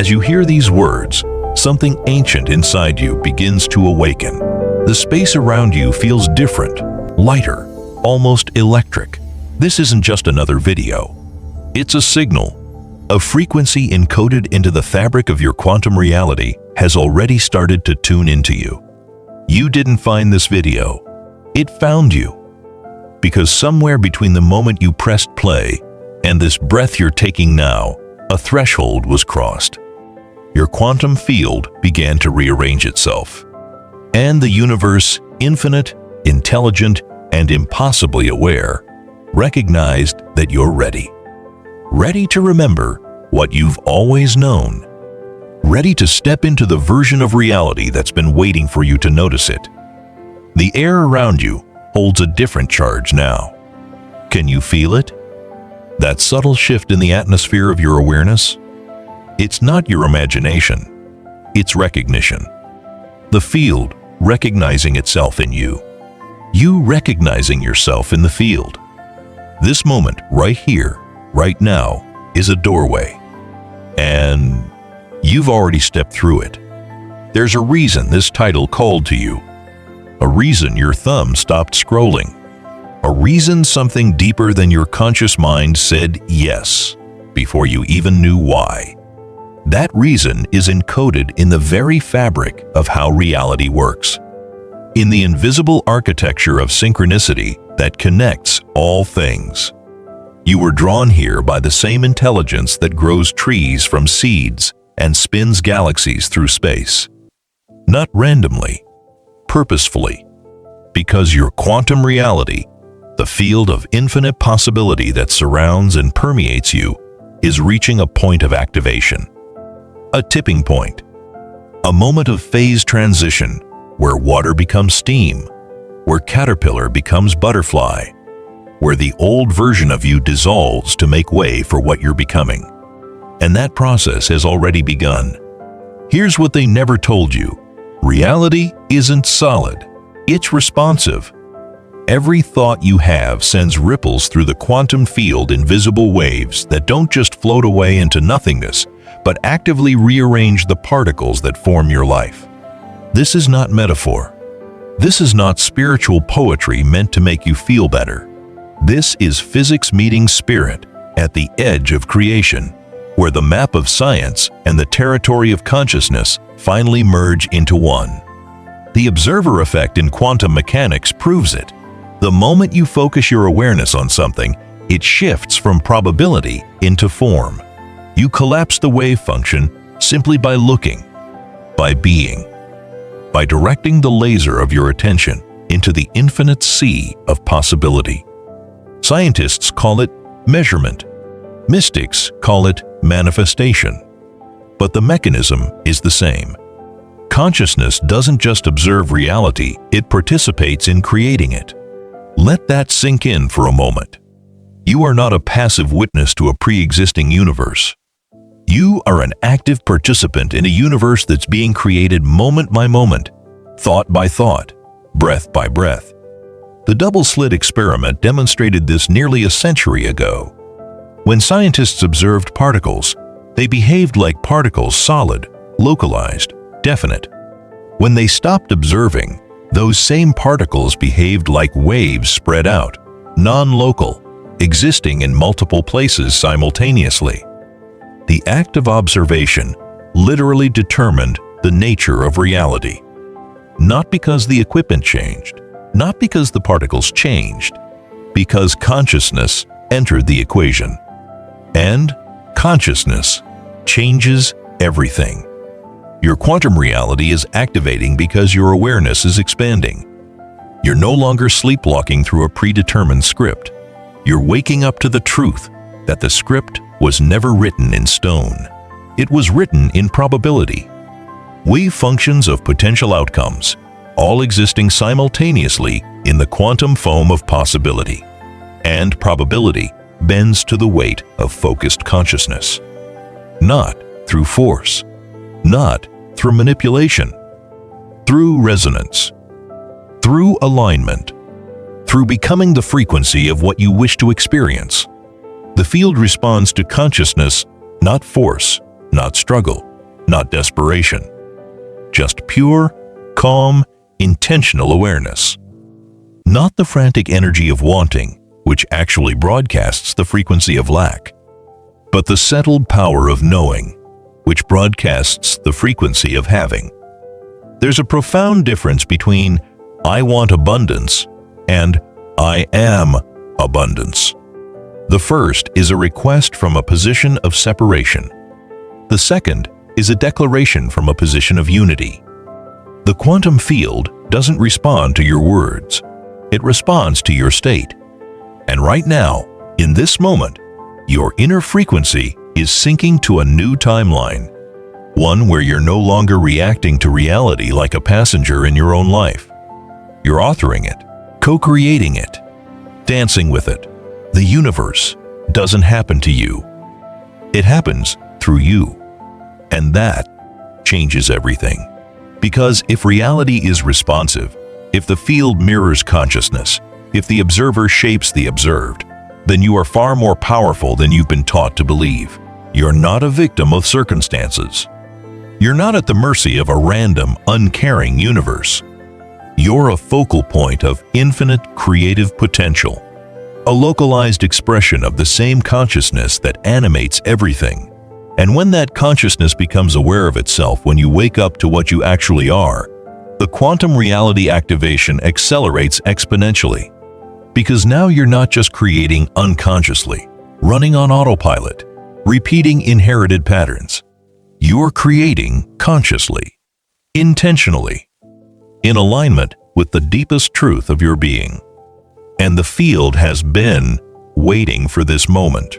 As you hear these words, something ancient inside you begins to awaken. The space around you feels different, lighter, almost electric. This isn't just another video. It's a signal. A frequency encoded into the fabric of your quantum reality has already started to tune into you. You didn't find this video. It found you. Because somewhere between the moment you pressed play and this breath you're taking now, a threshold was crossed. Your quantum field began to rearrange itself. And the universe, infinite, intelligent, and impossibly aware, recognized that you're ready. Ready to remember what you've always known. Ready to step into the version of reality that's been waiting for you to notice it. The air around you holds a different charge now. Can you feel it? That subtle shift in the atmosphere of your awareness? It's not your imagination. It's recognition. The field recognizing itself in you. You recognizing yourself in the field. This moment, right here, right now, is a doorway. And you've already stepped through it. There's a reason this title called to you. A reason your thumb stopped scrolling. A reason something deeper than your conscious mind said yes before you even knew why. That reason is encoded in the very fabric of how reality works. In the invisible architecture of synchronicity that connects all things. You were drawn here by the same intelligence that grows trees from seeds and spins galaxies through space. Not randomly, purposefully, because your quantum reality, the field of infinite possibility that surrounds and permeates you, is reaching a point of activation. A tipping point. A moment of phase transition where water becomes steam, where caterpillar becomes butterfly, where the old version of you dissolves to make way for what you're becoming. And that process has already begun. Here's what they never told you. Reality isn't solid. It's responsive. Every thought you have sends ripples through the quantum field in visible waves that don't just float away into nothingness, but actively rearrange the particles that form your life. This is not metaphor. This is not spiritual poetry meant to make you feel better. This is physics meeting spirit at the edge of creation, where the map of science and the territory of consciousness finally merge into one. The observer effect in quantum mechanics proves it. The moment you focus your awareness on something, it shifts from probability into form. You collapse the wave function simply by looking, by being, by directing the laser of your attention into the infinite sea of possibility. Scientists call it measurement. Mystics call it manifestation. But the mechanism is the same. Consciousness doesn't just observe reality, it participates in creating it. Let that sink in for a moment. You are not a passive witness to a pre-existing universe. You are an active participant in a universe that's being created moment by moment, thought by thought, breath by breath. The double-slit experiment demonstrated this nearly a century ago. When scientists observed particles, they behaved like particles, solid, localized, definite. When they stopped observing, those same particles behaved like waves spread out, non-local, existing in multiple places simultaneously. The act of observation literally determined the nature of reality. Not because the equipment changed, not because the particles changed, because consciousness entered the equation. And consciousness changes everything. Your quantum reality is activating because your awareness is expanding. You're no longer sleepwalking through a predetermined script. You're waking up to the truth that the script was never written in stone. It was written in probability. Wave functions of potential outcomes, all existing simultaneously in the quantum foam of possibility. And probability bends to the weight of focused consciousness. Not through force, not through manipulation, through resonance, through alignment, through becoming the frequency of what you wish to experience. The field responds to consciousness, not force, not struggle, not desperation. Just pure, calm, intentional awareness. Not the frantic energy of wanting, which actually broadcasts the frequency of lack, but the settled power of knowing, which broadcasts the frequency of having. There's a profound difference between "I want abundance" and "I am abundance." The first is a request from a position of separation. The second is a declaration from a position of unity. The quantum field doesn't respond to your words. It responds to your state. And right now, in this moment, your inner frequency is syncing to a new timeline. One where you're no longer reacting to reality like a passenger in your own life. You're authoring it, co-creating it, dancing with it. The universe doesn't happen to you. It happens through you. And that changes everything. Because if reality is responsive, if the field mirrors consciousness, if the observer shapes the observed, then you are far more powerful than you've been taught to believe. You're not a victim of circumstances. You're not at the mercy of a random, uncaring universe. You're a focal point of infinite creative potential, a localized expression of the same consciousness that animates everything. And when that consciousness becomes aware of itself, when you wake up to what you actually are, the quantum reality activation accelerates exponentially. Because now you're not just creating unconsciously, running on autopilot, repeating inherited patterns. You're creating consciously, intentionally, in alignment with the deepest truth of your being. And the field has been waiting for this moment,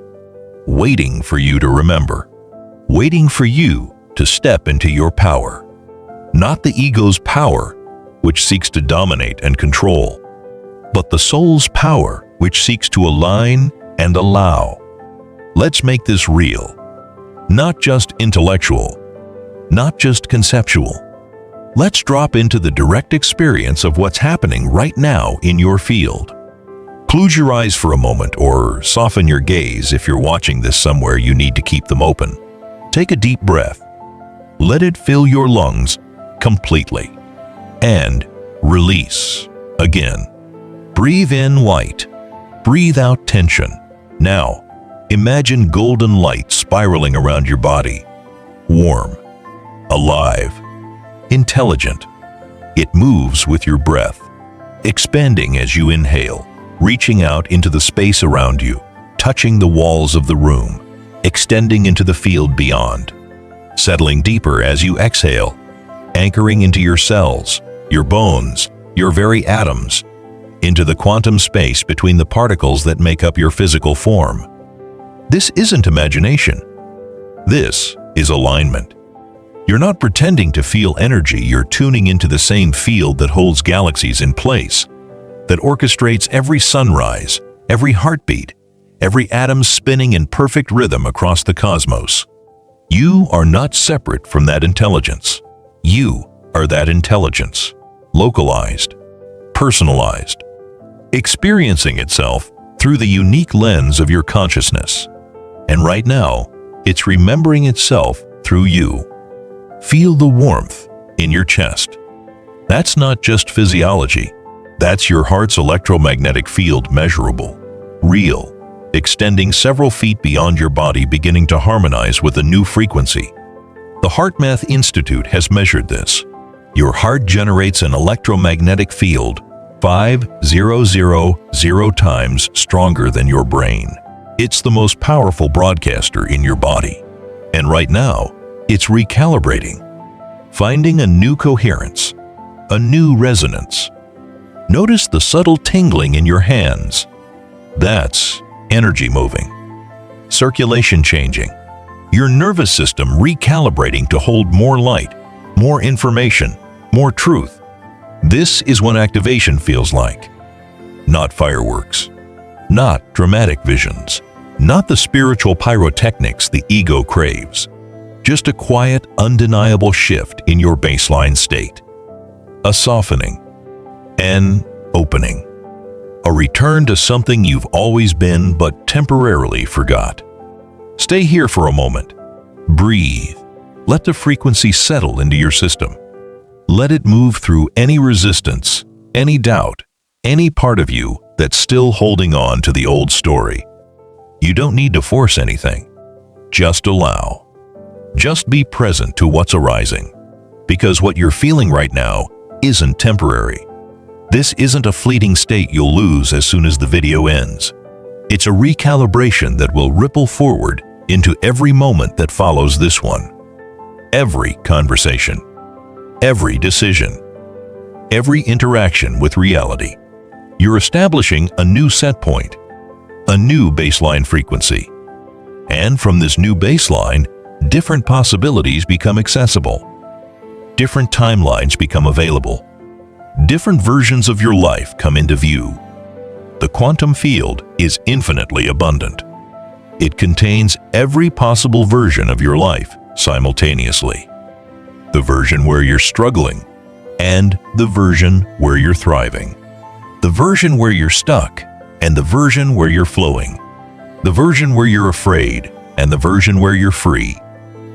waiting for you to remember, waiting for you to step into your power. Not the ego's power, which seeks to dominate and control, but the soul's power, which seeks to align and allow. Let's make this real. Not just intellectual, not just conceptual. Let's drop into the direct experience of what's happening right now in your field. Close your eyes for a moment or soften your gaze if you're watching this somewhere you need to keep them open. Take a deep breath. Let it fill your lungs completely. And release again. Breathe in light. Breathe out tension. Now, imagine golden light spiraling around your body. Warm, alive, intelligent. It moves with your breath, expanding as you inhale, reaching out into the space around you, touching the walls of the room, extending into the field beyond, settling deeper as you exhale, anchoring into your cells, your bones, your very atoms, into the quantum space between the particles that make up your physical form. This isn't imagination. This is alignment. You're not pretending to feel energy, you're tuning into the same field that holds galaxies in place, that orchestrates every sunrise, every heartbeat, every atom spinning in perfect rhythm across the cosmos. You are not separate from that intelligence. You are that intelligence, localized, personalized, experiencing itself through the unique lens of your consciousness. And right now, it's remembering itself through you. Feel the warmth in your chest. That's not just physiology. That's your heart's electromagnetic field, measurable, real, extending several feet beyond your body, beginning to harmonize with a new frequency. The HeartMath Institute has measured this. Your heart generates an electromagnetic field 5,000 times stronger than your brain. It's the most powerful broadcaster in your body. And right now, it's recalibrating, finding a new coherence, a new resonance. Notice the subtle tingling in your hands. That's energy moving, circulation changing, your nervous system recalibrating to hold more light, more information, more truth. This is what activation feels like. Not fireworks, not dramatic visions, not the spiritual pyrotechnics the ego craves. Just a quiet, undeniable shift in your baseline state. A softening, an opening, a return to something you've always been but temporarily forgot. Stay here for a moment. Breathe. Let the frequency settle into your system. Let it move through any resistance, any doubt, any part of you that's still holding on to the old story. You don't need to force anything. Just allow. Just be present to what's arising. Because what you're feeling right now isn't temporary. This isn't a fleeting state you'll lose as soon as the video ends. It's a recalibration that will ripple forward into every moment that follows this one. Every conversation, every decision, every interaction with reality. You're establishing a new set point, a new baseline frequency. And from this new baseline, different possibilities become accessible. Different timelines become available. Different versions of your life come into view. The quantum field is infinitely abundant. It contains every possible version of your life simultaneously. The version where you're struggling and the version where you're thriving. The version where you're stuck and the version where you're flowing. The version where you're afraid and the version where you're free.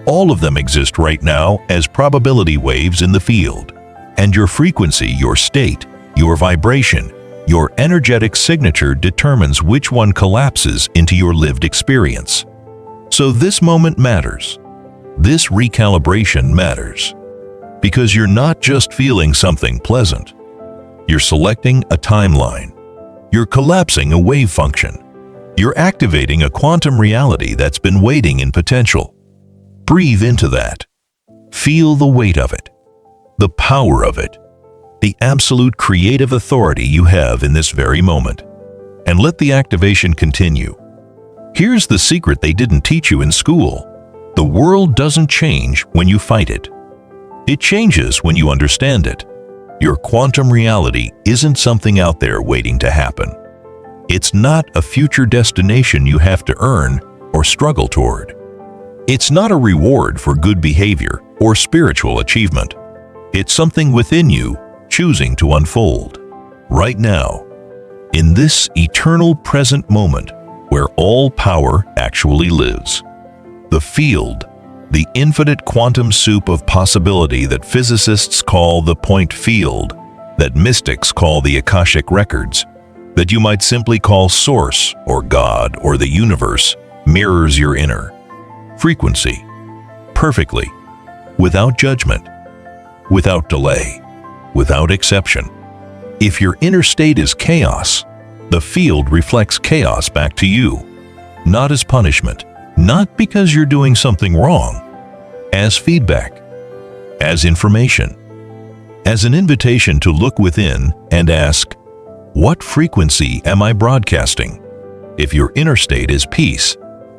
All of them exist right now as probability waves in the field. And your frequency, your state, your vibration, your energetic signature determines which one collapses into your lived experience. So this moment matters. This recalibration matters. Because you're not just feeling something pleasant. You're selecting a timeline. You're collapsing a wave function. You're activating a quantum reality that's been waiting in potential. Breathe into that. Feel the weight of it. The power of it, the absolute creative authority you have in this very moment. And let the activation continue. Here's the secret they didn't teach you in school. The world doesn't change when you fight it. It changes when you understand it. Your quantum reality isn't something out there waiting to happen. It's not a future destination you have to earn or struggle toward. It's not a reward for good behavior or spiritual achievement. It's something within you choosing to unfold right now, in this eternal present moment where all power actually lives. The field, the infinite quantum soup of possibility that physicists call the point field, that mystics call the Akashic records, that you might simply call Source or God or the universe, mirrors your inner frequency perfectly, without judgment, without delay, without exception. If your inner state is chaos, the field reflects chaos back to you, not as punishment, not because you're doing something wrong, as feedback, as information, as an invitation to look within and ask, what frequency am I broadcasting? If your inner state is peace,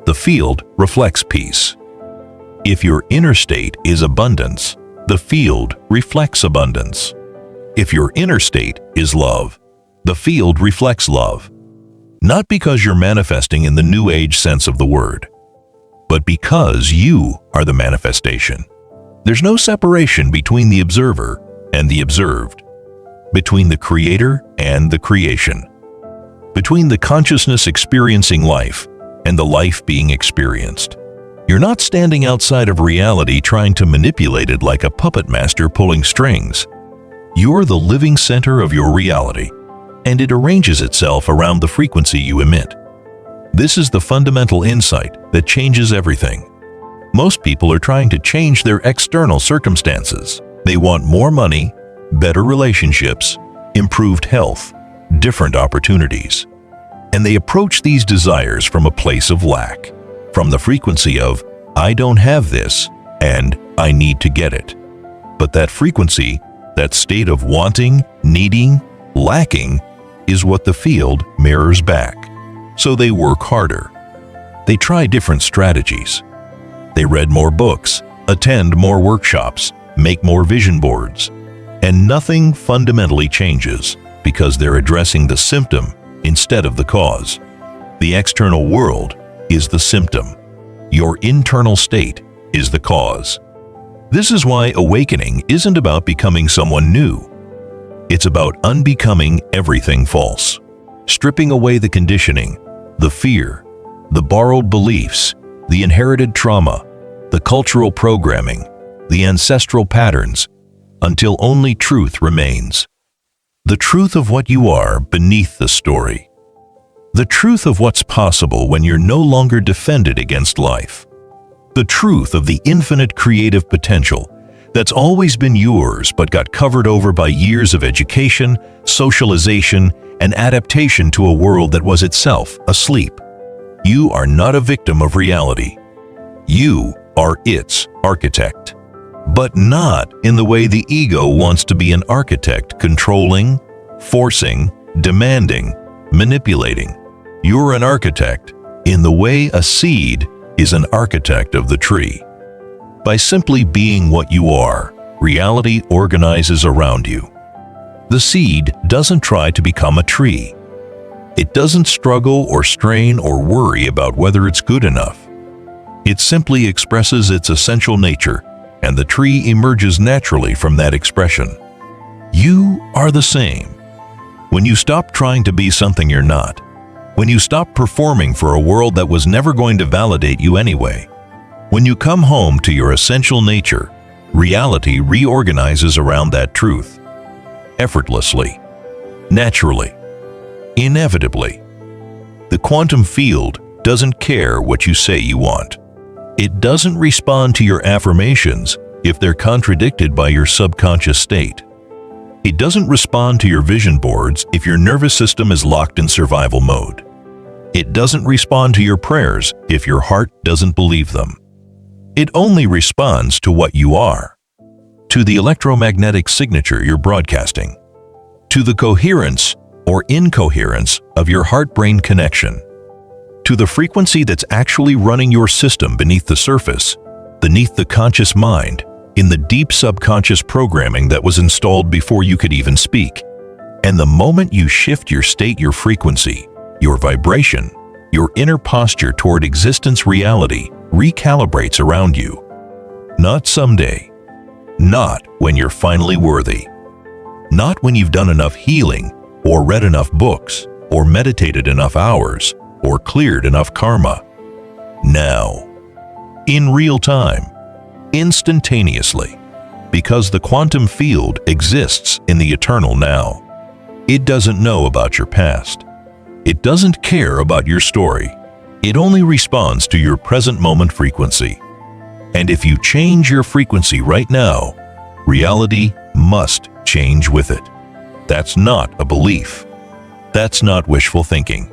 the field reflects peace. If your inner state is abundance, the field reflects abundance. If your inner state is love, the field reflects love. Not because you're manifesting in the New Age sense of the word, but because you are the manifestation. There's no separation between the observer and the observed, between the creator and the creation, between the consciousness experiencing life and the life being experienced. You're not standing outside of reality trying to manipulate it like a puppet master pulling strings. You're the living center of your reality, and it arranges itself around the frequency you emit. This is the fundamental insight that changes everything. Most people are trying to change their external circumstances. They want more money, better relationships, improved health, different opportunities. And they approach these desires from a place of lack, from the frequency of, I don't have this, and I need to get it. But that frequency, that state of wanting, needing, lacking, is what the field mirrors back. So they work harder. They try different strategies. They read more books, attend more workshops, make more vision boards. And nothing fundamentally changes because they're addressing the symptom instead of the cause. The external world is the symptom. Your internal state is the cause. This is why awakening isn't about becoming someone new. It's about unbecoming everything false, stripping away the conditioning, the fear, the borrowed beliefs, the inherited trauma, the cultural programming, the ancestral patterns, until only truth remains. The truth of what you are beneath the story. The truth of what's possible when you're no longer defended against life. The truth of the infinite creative potential that's always been yours but got covered over by years of education, socialization, and adaptation to a world that was itself asleep. You are not a victim of reality. You are its architect. But not in the way the ego wants to be an architect, controlling, forcing, demanding, manipulating. You're an architect in the way a seed is an architect of the tree. By simply being what you are, reality organizes around you. The seed doesn't try to become a tree. It doesn't struggle or strain or worry about whether it's good enough. It simply expresses its essential nature, and the tree emerges naturally from that expression. You are the same. When you stop trying to be something you're not, when you stop performing for a world that was never going to validate you anyway, when you come home to your essential nature, reality reorganizes around that truth. Effortlessly, naturally, inevitably. The quantum field doesn't care what you say you want. It doesn't respond to your affirmations if they're contradicted by your subconscious state. It doesn't respond to your vision boards if your nervous system is locked in survival mode. It doesn't respond to your prayers if your heart doesn't believe them. It only responds to what you are, to the electromagnetic signature you're broadcasting, to the coherence or incoherence of your heart-brain connection, to the frequency that's actually running your system beneath the surface, beneath the conscious mind, in the deep subconscious programming that was installed before you could even speak. And the moment you shift your state, your frequency, your vibration, your inner posture toward existence, reality recalibrates around you. Not someday. Not when you're finally worthy. Not when you've done enough healing, or read enough books, or meditated enough hours, or cleared enough karma. Now. In real time. Instantaneously. Because the quantum field exists in the eternal now. It doesn't know about your past. It doesn't care about your story. It only responds to your present moment frequency. And if you change your frequency right now, reality must change with it. That's not a belief. That's not wishful thinking.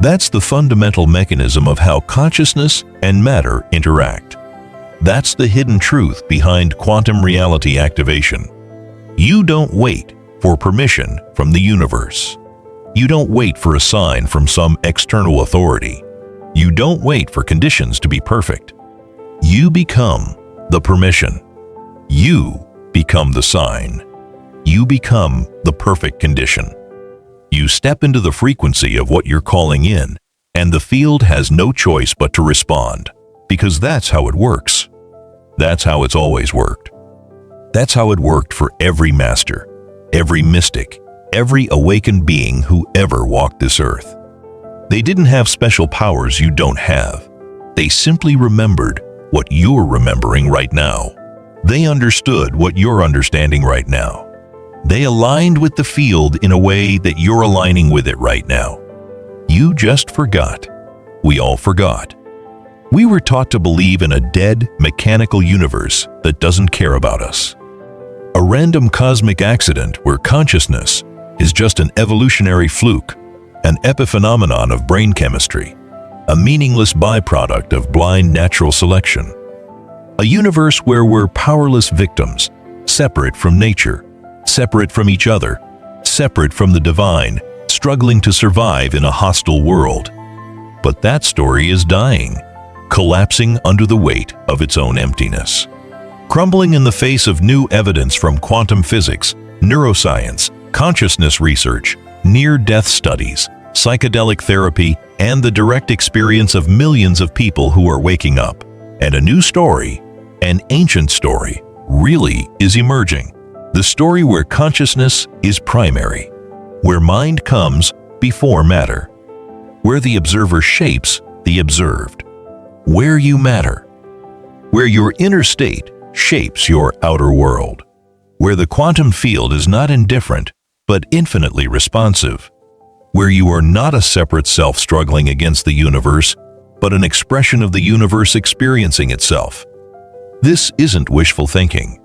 That's the fundamental mechanism of how consciousness and matter interact. That's the hidden truth behind quantum reality activation. You don't wait for permission from the universe. You don't wait for a sign from some external authority. You don't wait for conditions to be perfect. You become the permission. You become the sign. You become the perfect condition. You step into the frequency of what you're calling in, and the field has no choice but to respond, because that's how it works. That's how it's always worked. That's how it worked for every master, every mystic, every awakened being who ever walked this earth. They didn't have special powers you don't have. They simply remembered what you're remembering right now. They understood what you're understanding right now. They aligned with the field in a way that you're aligning with it right now. You just forgot. We all forgot. We were taught to believe in a dead, mechanical universe that doesn't care about us. A random cosmic accident where consciousness is just an evolutionary fluke, an epiphenomenon of brain chemistry, a meaningless byproduct of blind natural selection. A universe where we're powerless victims, separate from nature, separate from each other, separate from the divine, struggling to survive in a hostile world. But that story is dying, collapsing under the weight of its own emptiness. Crumbling in the face of new evidence from quantum physics, neuroscience, consciousness research, near-death studies, psychedelic therapy, and the direct experience of millions of people who are waking up. And a new story, an ancient story, really is emerging. The story where consciousness is primary, where mind comes before matter, where the observer shapes the observed, where you matter, where your inner state shapes your outer world, where the quantum field is not indifferent but infinitely responsive, where you are not a separate self struggling against the universe, but an expression of the universe experiencing itself. This isn't wishful thinking.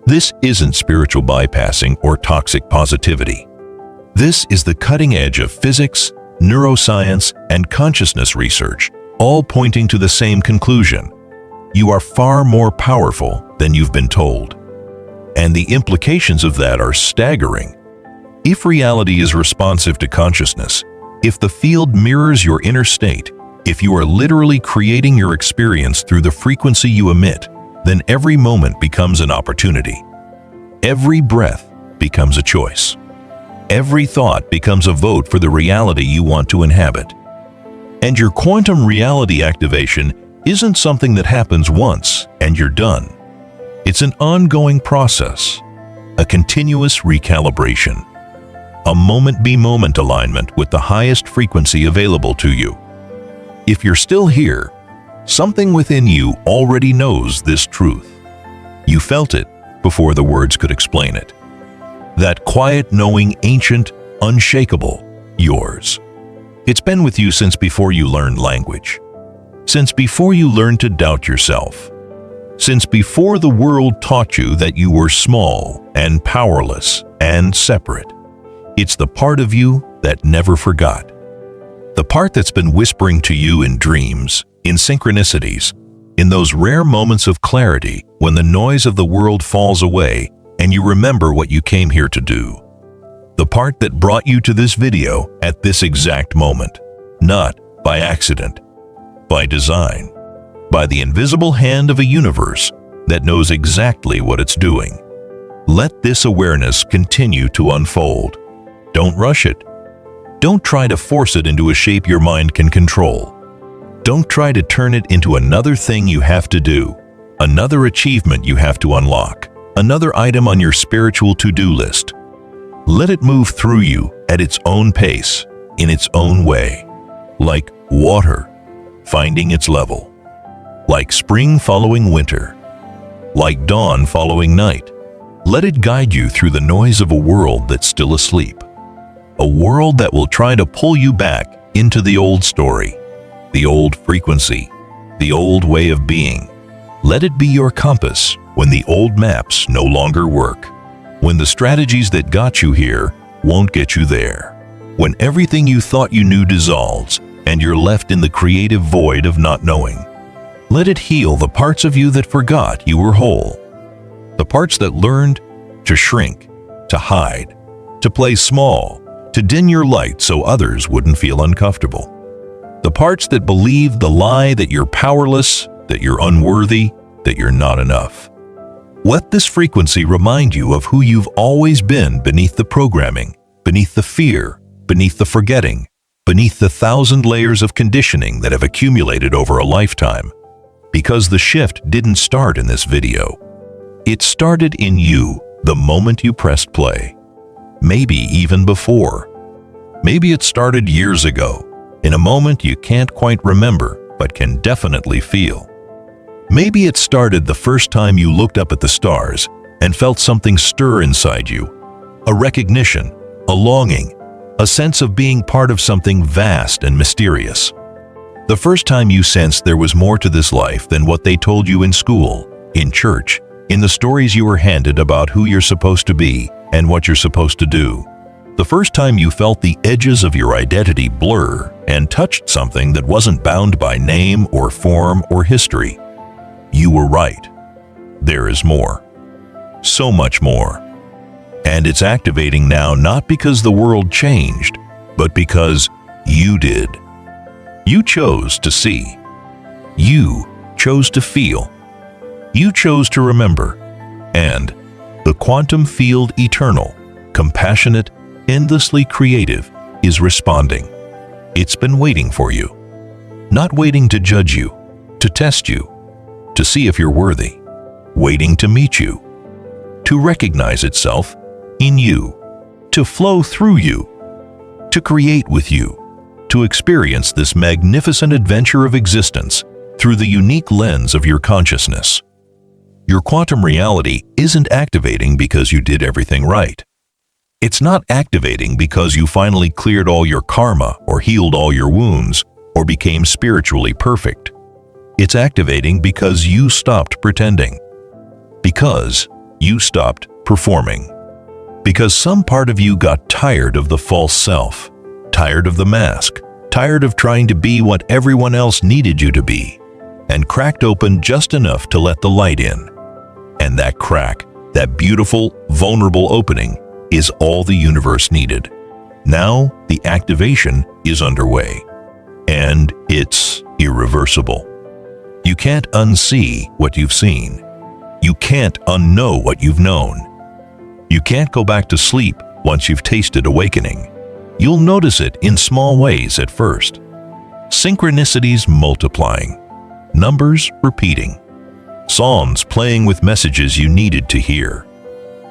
This isn't spiritual bypassing or toxic positivity. This is the cutting edge of physics, neuroscience, and consciousness research, all pointing to the same conclusion. You are far more powerful than you've been told. And the implications of that are staggering. If reality is responsive to consciousness, if the field mirrors your inner state, if you are literally creating your experience through the frequency you emit, then every moment becomes an opportunity. Every breath becomes a choice. Every thought becomes a vote for the reality you want to inhabit. And your quantum reality activation isn't something that happens once and you're done. It's an ongoing process, a continuous recalibration, a moment-by-moment alignment with the highest frequency available to you. If you're still here, something within you already knows this truth. You felt it before the words could explain it. That quiet knowing, ancient, unshakable, yours. It's been with you since before you learned language, since before you learned to doubt yourself, since before the world taught you that you were small and powerless and separate. It's the part of you that never forgot. The part that's been whispering to you in dreams, in synchronicities, in those rare moments of clarity when the noise of the world falls away and you remember what you came here to do. The part that brought you to this video at this exact moment, not by accident, by design, by the invisible hand of a universe that knows exactly what it's doing. Let this awareness continue to unfold. Don't rush it. Don't try to force it into a shape your mind can control. Don't try to turn it into another thing you have to do, another achievement you have to unlock, another item on your spiritual to-do list. Let it move through you at its own pace, in its own way, like water finding its level, like spring following winter, like dawn following night. Let it guide you through the noise of a world that's still asleep, a world that will try to pull you back into the old story, the old frequency, the old way of being. Let it be your compass when the old maps no longer work, when the strategies that got you here won't get you there, when everything you thought you knew dissolves and you're left in the creative void of not knowing. Let it heal the parts of you that forgot you were whole, the parts that learned to shrink, to hide, to play small, to dim your light so others wouldn't feel uncomfortable. The parts that believe the lie that you're powerless, that you're unworthy, that you're not enough. Let this frequency remind you of who you've always been beneath the programming, beneath the fear, beneath the forgetting, beneath the 1,000 layers of conditioning that have accumulated over a lifetime. Because the shift didn't start in this video. It started in you the moment you pressed play. Maybe even before. Maybe it started years ago, in a moment you can't quite remember but can definitely feel. Maybe it started the first time you looked up at the stars and felt something stir inside you, a recognition, a longing, a sense of being part of something vast and mysterious. The first time you sensed there was more to this life than what they told you in school, in church, in the stories you were handed about who you're supposed to be and what you're supposed to do. The first time you felt the edges of your identity blur and touched something that wasn't bound by name or form or history. You were right. There is more. So much more. And it's activating now not because the world changed, but because you did. You chose to see. You chose to feel. You chose to remember. And the quantum field, eternal, compassionate, endlessly creative, is responding. It's been waiting for you. Not waiting to judge you, to test you, to see if you're worthy. Waiting to meet you, to recognize itself in you, to flow through you, to create with you, to experience this magnificent adventure of existence through the unique lens of your consciousness. Your quantum reality isn't activating because you did everything right. It's not activating because you finally cleared all your karma or healed all your wounds or became spiritually perfect. It's activating because you stopped pretending. Because you stopped performing. Because some part of you got tired of the false self, tired of the mask, tired of trying to be what everyone else needed you to be, and cracked open just enough to let the light in. And that crack, that beautiful, vulnerable opening, is all the universe needed. Now the activation is underway, and it's irreversible. You can't unsee what you've seen. You can't unknow what you've known. You can't go back to sleep once you've tasted awakening. You'll notice it in small ways at first. Synchronicities multiplying, numbers repeating, psalms playing with messages you needed to hear,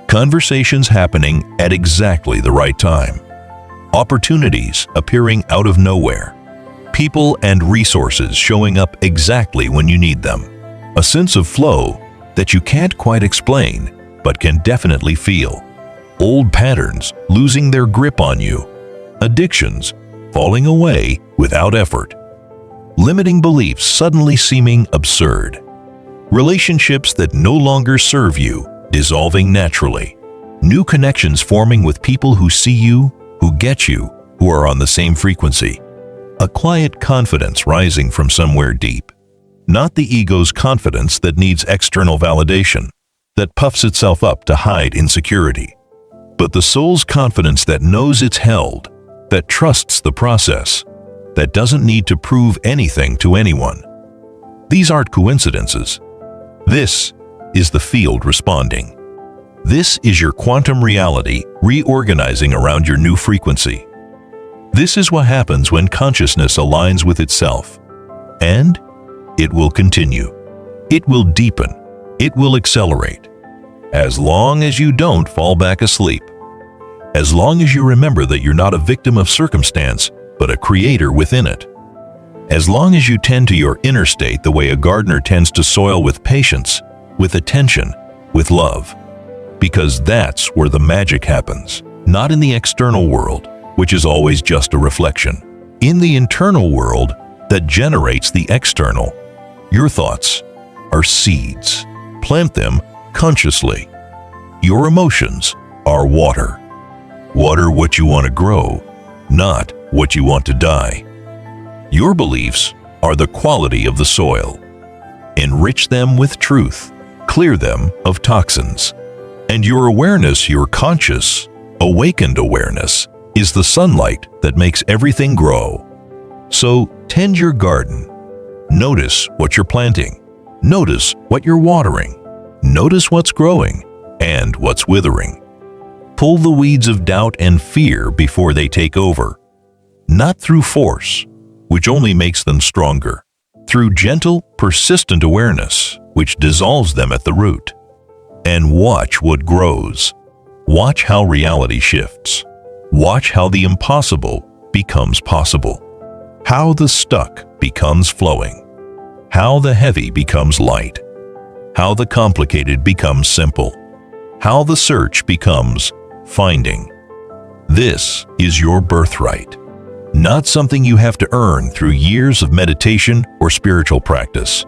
conversations happening at exactly the right time, opportunities appearing out of nowhere, people and resources showing up exactly when you need them, a sense of flow that you can't quite explain but can definitely feel, old patterns losing their grip on you, addictions falling away without effort, limiting beliefs suddenly seeming absurd, relationships that no longer serve you dissolving naturally, new connections forming with people who see you, who get you, who are on the same frequency, a quiet confidence rising from somewhere deep, not the ego's confidence that needs external validation, that puffs itself up to hide insecurity, but the soul's confidence that knows it's held, that trusts the process, that doesn't need to prove anything to anyone. These aren't coincidences. This is the field responding. This is your quantum reality reorganizing around your new frequency. This is what happens when consciousness aligns with itself. And it will continue. It will deepen. It will accelerate. As long as you don't fall back asleep. As long as you remember that you're not a victim of circumstance, but a creator within it. As long as you tend to your inner state the way a gardener tends to soil with patience, with attention, with love. Because that's where the magic happens, not in the external world, which is always just a reflection. In the internal world that generates the external, your thoughts are seeds. Plant them consciously. Your emotions are water. Water what you want to grow, not what you want to die. Your beliefs are the quality of the soil. Enrich them with truth. Clear them of toxins. And your awareness, your conscious, awakened awareness, is the sunlight that makes everything grow. So tend your garden. Notice what you're planting. Notice what you're watering. Notice what's growing and what's withering. Pull the weeds of doubt and fear before they take over. Not through force, which only makes them stronger. Through gentle, persistent awareness, which dissolves them at the root. And watch what grows. Watch how reality shifts. Watch how the impossible becomes possible. How the stuck becomes flowing. How the heavy becomes light. How the complicated becomes simple. How the search becomes finding. This is your birthright. Not something you have to earn through years of meditation or spiritual practice.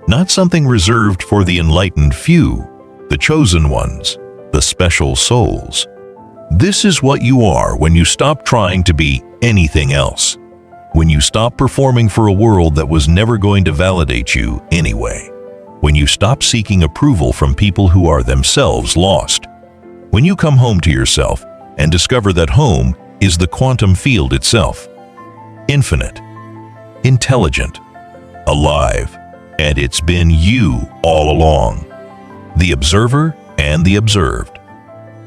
Not something reserved for the enlightened few, the chosen ones, the special souls. This is what you are when you stop trying to be anything else. When you stop performing for a world that was never going to validate you anyway. When you stop seeking approval from people who are themselves lost. When you come home to yourself and discover that home is the quantum field itself. Infinite, intelligent, alive, and it's been you all along. The observer and the observed.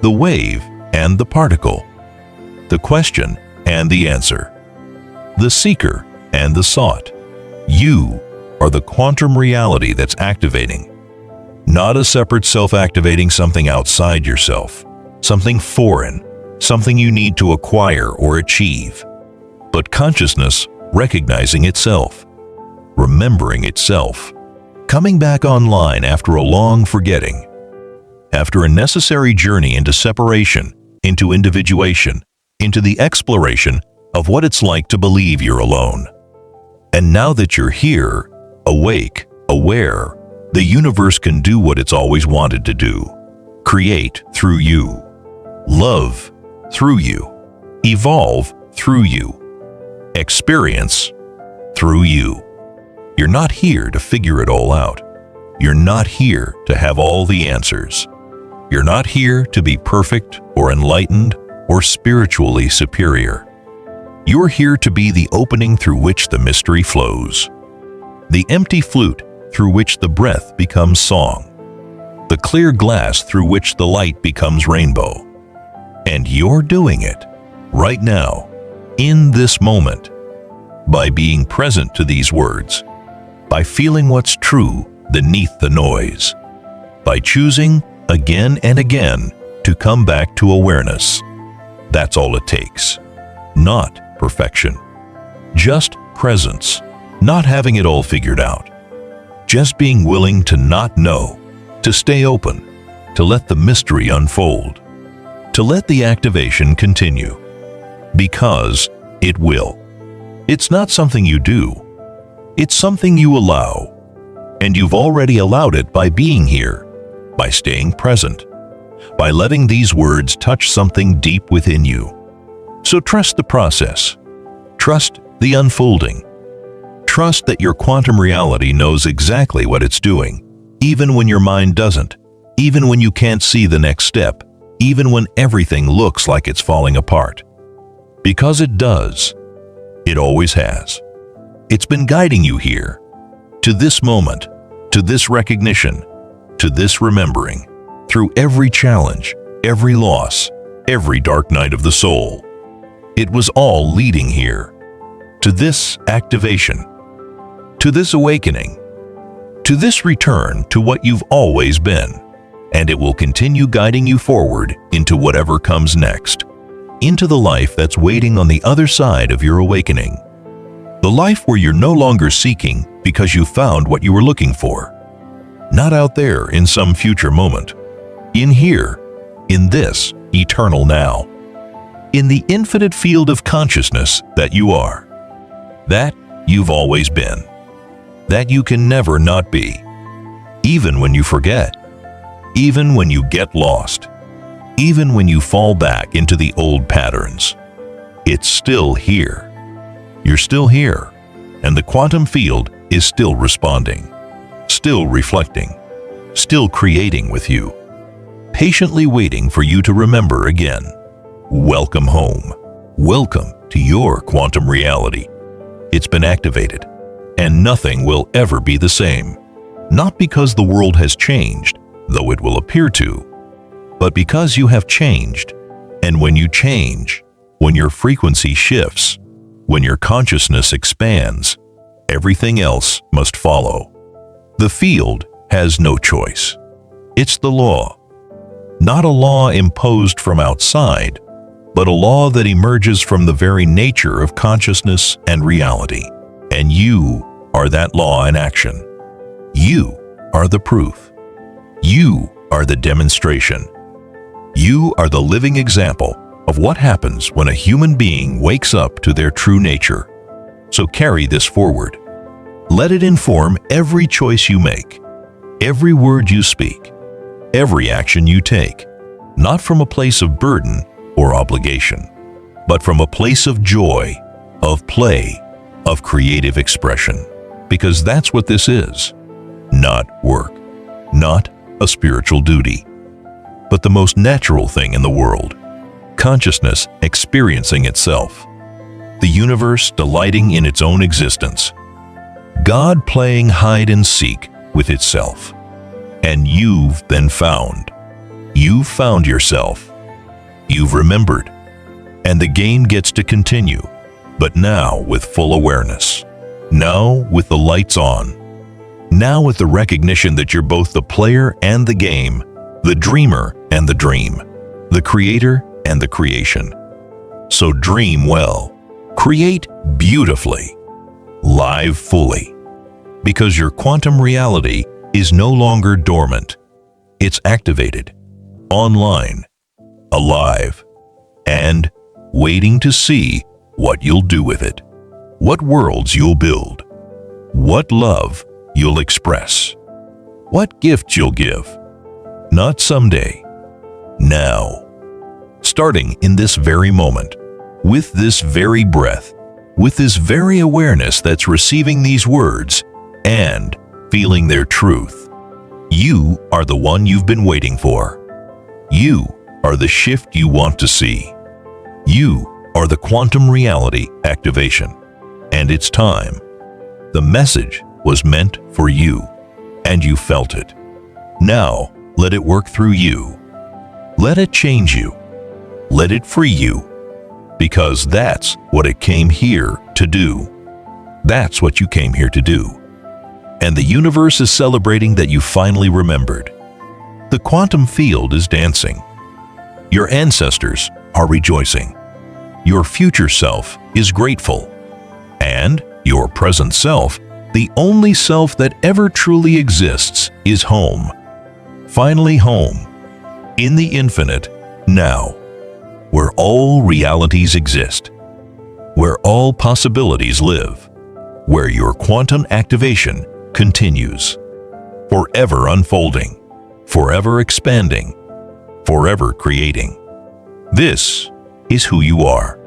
The wave and the particle. The question and the answer. The seeker and the sought. You are the quantum reality that's activating. Not a separate self-activating something outside yourself, something foreign, something you need to acquire or achieve, but consciousness recognizing itself, remembering itself, coming back online after a long forgetting, after a necessary journey into separation, into individuation, into the exploration of what it's like to believe you're alone. And now that you're here, awake, aware, the universe can do what it's always wanted to do. Create through you. Love through you. Evolve through you. Experience through you. You're not here to figure it all out. You're not here to have all the answers. You're not here to be perfect or enlightened or spiritually superior. You're here to be the opening through which the mystery flows, the empty flute through which the breath becomes song, the clear glass through which the light becomes rainbow. And you're doing it right now, in this moment, by being present to these words, by feeling what's true beneath the noise, by choosing again and again to come back to awareness. That's all it takes. Not perfection. Just presence. Not having it all figured out. Just being willing to not know, to stay open, to let the mystery unfold, to let the activation continue. Because it will. It's not something you do. It's something you allow. And you've already allowed it by being here, by staying present, by letting these words touch something deep within you. So trust the process. Trust the unfolding. Trust that your quantum reality knows exactly what it's doing, even when your mind doesn't, even when you can't see the next step, even when everything looks like it's falling apart. Because it does. It always has. It's been guiding you here, to this moment, to this recognition, to this remembering, through every challenge, every loss, every dark night of the soul. It was all leading here, to this activation, to this awakening, to this return to what you've always been, and it will continue guiding you forward into whatever comes next, into the life that's waiting on the other side of your awakening, the life where you're no longer seeking because you found what you were looking for, not out there in some future moment, in here, in this eternal now, in the infinite field of consciousness that you are, that you've always been, that you can never not be, even when you forget, even when you get lost, even when you fall back into the old patterns. It's still here. You're still here, and the quantum field is still responding, still reflecting, still creating with you, patiently waiting for you to remember again. Welcome home. Welcome to your quantum reality. It's been activated, and nothing will ever be the same. Not because the world has changed, though it will appear to, but because you have changed. And when you change, when your frequency shifts, when your consciousness expands, everything else must follow. The field has no choice. It's the law. Not a law imposed from outside, but a law that emerges from the very nature of consciousness and reality. And you are that law in action. You are the proof. You are the demonstration. You are the living example of what happens when a human being wakes up to their true nature. So carry this forward. Let it inform every choice you make, every word you speak, every action you take, not from a place of burden or obligation, but from a place of joy, of play, of creative expression. Because that's what this is. Not work, not a spiritual duty, but the most natural thing in the world. Consciousness experiencing itself. The universe delighting in its own existence. God playing hide and seek with itself. And you've been found. You've found yourself. You've remembered. And the game gets to continue, but now with full awareness. Now with the lights on. Now with the recognition that you're both the player and the game, the dreamer and the dream, the creator and the creation. So dream well, create beautifully, live fully, because your quantum reality is no longer dormant. It's activated, online, alive, and waiting to see what you'll do with it, what worlds you'll build, what love you'll express, what gifts you'll give. Not someday, now. Starting in this very moment, with this very breath, with this very awareness that's receiving these words and feeling their truth. You are the one you've been waiting for. You are the shift you want to see. You are the quantum reality activation. And it's time. The message was meant for you, and you felt it. Now, let it work through you. Let it change you. Let it free you. Because that's what it came here to do. That's what you came here to do. And the universe is celebrating that you finally remembered. The quantum field is dancing. Your ancestors are rejoicing. Your future self is grateful. And your present self, the only self that ever truly exists, is home. Finally home. In the infinite, now. Where all realities exist. Where all possibilities live. Where your quantum activation continues. Forever unfolding. Forever expanding. Forever creating. This is who you are.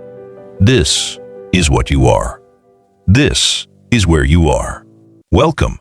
This is what you are. This is where you are. Welcome